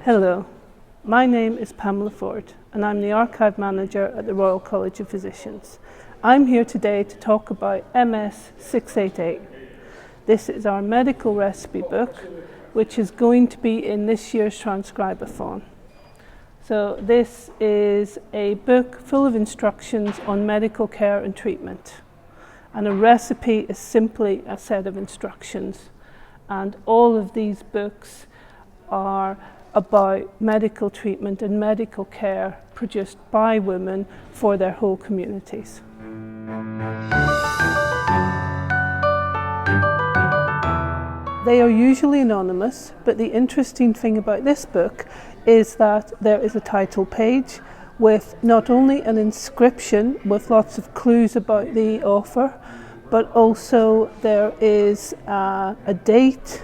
Hello, my name is Pamela Ford and I'm the Archive Manager at the Royal College of Physicians. I'm here today to talk about MS 688. This is our medical recipe book, which is going to be in this year's Transcribathon. So this is a book full of instructions on medical care and treatment. And a recipe is simply a set of instructions. And all of these books are about medical treatment and medical care produced by women for their whole communities. They are usually anonymous, but the interesting thing about this book is that there is a title page with not only an inscription with lots of clues about the author, but also there is a date,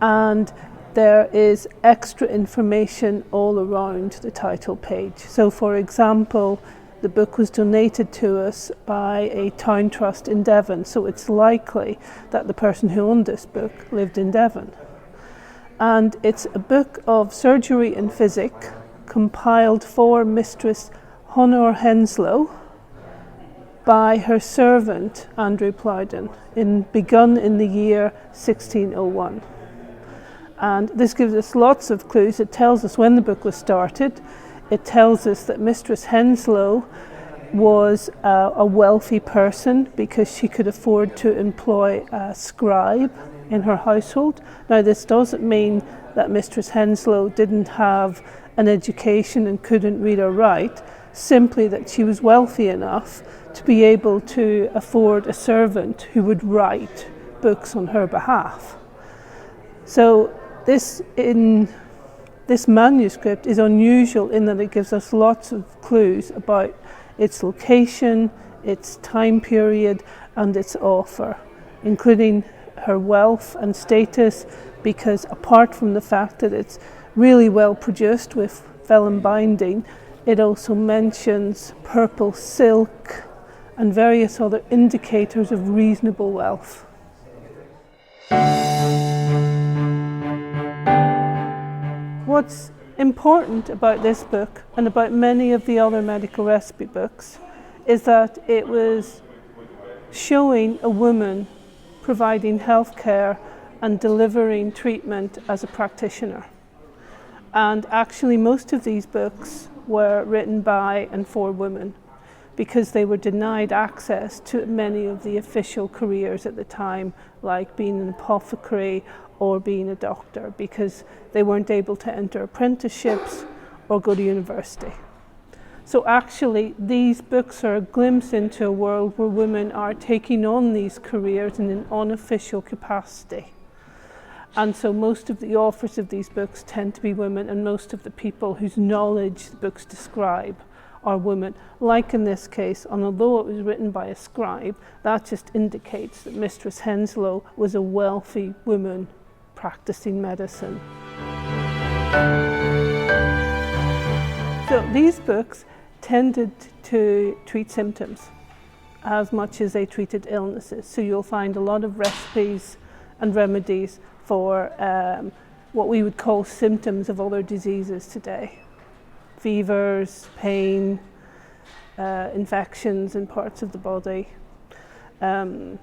and there is extra information all around the title page. So for example, the book was donated to us by a town trust in Devon, so it's likely that the person who owned this book lived in Devon. And it's a book of surgery and physick compiled for Mistress Henslow by her servant Andrew Plowden, begun in the year 1601. And this gives us lots of clues. It tells us when the book was started. It tells us that Mistress Henslow was a wealthy person because she could afford to employ a scribe in her household. Now, this doesn't mean that Mistress Henslow didn't have an education and couldn't read or write, simply that she was wealthy enough to be able to afford a servant who would write books on her behalf. So this manuscript is unusual in that it gives us lots of clues about its location, its time period, and its author, including her wealth and status, because apart from the fact that it's really well produced with vellum binding, it also mentions purple silk and various other indicators of reasonable wealth. What's important about this book and about many of the other medical recipe books is that it was showing a woman providing health care and delivering treatment as a practitioner. And actually most of these books were written by and for women because they were denied access to many of the official careers at the time, like being an apothecary or being a doctor, because they weren't able to enter apprenticeships or go to university. So actually these books are a glimpse into a world where women are taking on these careers in an unofficial capacity. And so most of the authors of these books tend to be women, and most of the people whose knowledge the books describe are women, like in this case. And although it was written by a scribe, that just indicates that Mistress Henslow was a wealthy woman practicing medicine. So these books tended to treat symptoms as much as they treated illnesses. So you'll find a lot of recipes and remedies for what we would call symptoms of other diseases today. Fevers, pain, infections in parts of the body. But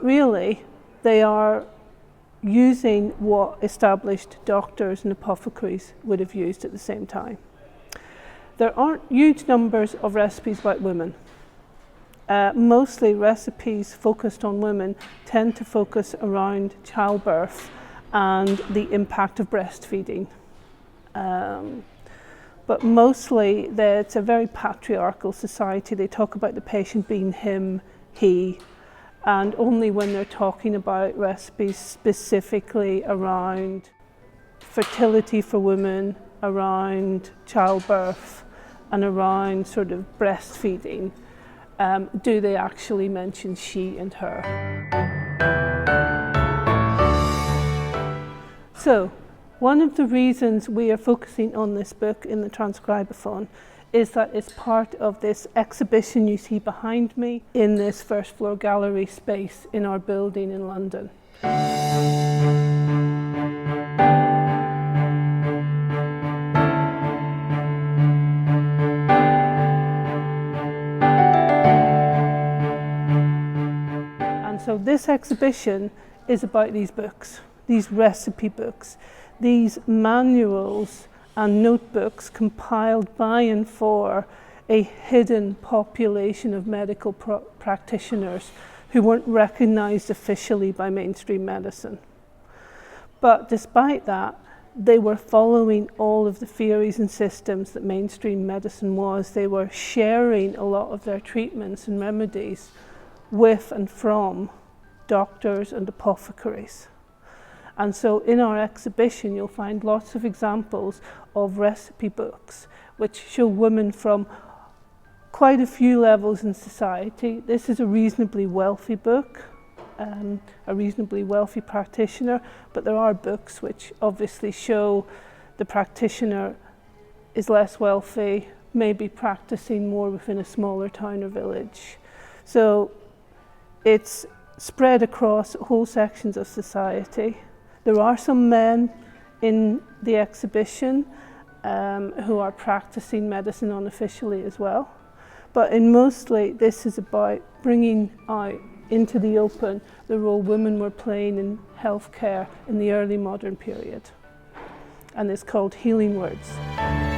really, they are using what established doctors and apothecaries would have used at the same time. There aren't huge numbers of recipes about women. Mostly recipes focused on women tend to focus around childbirth and the impact of breastfeeding. But mostly it's a very patriarchal society. They talk about the patient being him, he, and only when they're talking about recipes specifically around fertility for women, around childbirth, and around sort of breastfeeding, do they actually mention she and her. So, one of the reasons we are focusing on this book in the Transcribathon is that it's part of this exhibition you see behind me in this first floor gallery space in our building in London. this exhibition is about these books, these recipe books, these manuals and notebooks compiled by and for a hidden population of medical practitioners who weren't recognised officially by mainstream medicine. But despite that, they were following all of the theories and systems that mainstream medicine was. They were sharing a lot of their treatments and remedies with and from doctors and apothecaries. And so in our exhibition, you'll find lots of examples of recipe books which show women from quite a few levels in society. This is a reasonably wealthy book, a reasonably wealthy practitioner, but there are books which obviously show the practitioner is less wealthy, maybe practicing more within a smaller town or village. So it's spread across whole sections of society. There are some men in the exhibition who are practicing medicine unofficially as well. But mostly this is about bringing out into the open the role women were playing in healthcare in the early modern period. And it's called Healing Words.